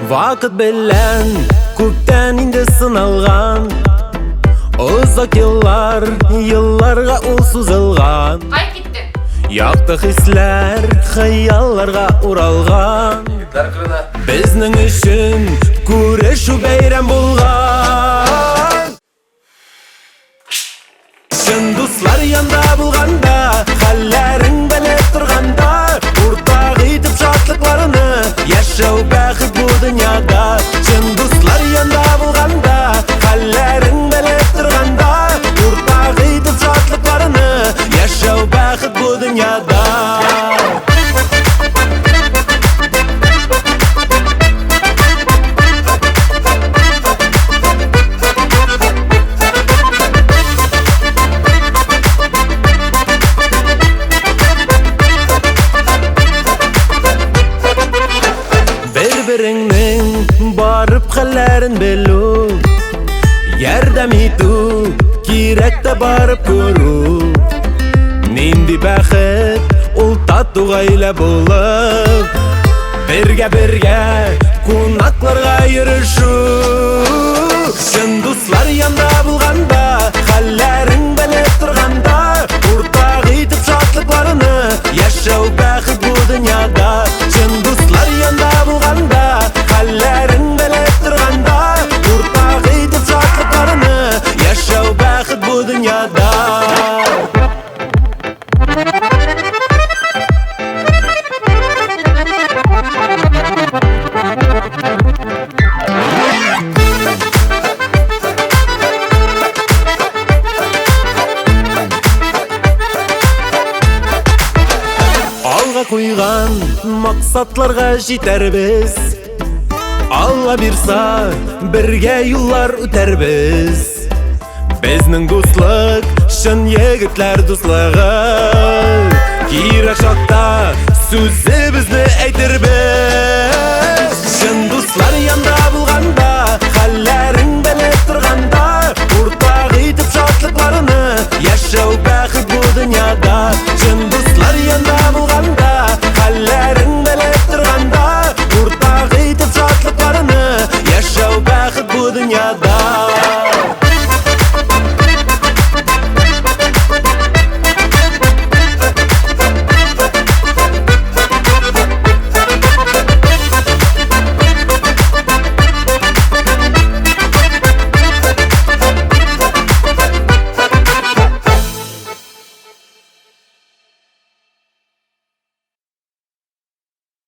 Vaqt bilen көптен инде сыналган, uzak yıllarga ул сузылган. Кай киттин? Якты хислер хаялларга уралган. Безнең өчен күрешу бәйрәм булган. Чын дуслар янда булганда, хәлләрең белеп торганда, уртак итеп шатлыкларны яшәү бәхет бу дөньяда. Чын дуслар янда булганда, хәлләрең белеп торганда, уртак итеп шатлыкларны яшәү бәхет бу дөньяда. Birbiringning barib xəllәrin bellu, ярдәм итү кирәк тә барып күрү. Нинди бәхет ул тату гаилә булып, бергә кунакларга йөрү. Чын дуслар янда булганда, хәлләрең белеп торганда, уртак итеп шатлыкларны яшәү бәхет бу дөньяда. Чын дуслар янда булганда, хәлләрең белеп торганда, уртак итеп шатлыкларны яшәү бәхет бу дөньяда. Алга куйган максатларга җитәрбез, Алла бирса бергә юллар үтәрбез. Безнең дуслык чын егетләр дуслыгы, кирәк чакта сүзе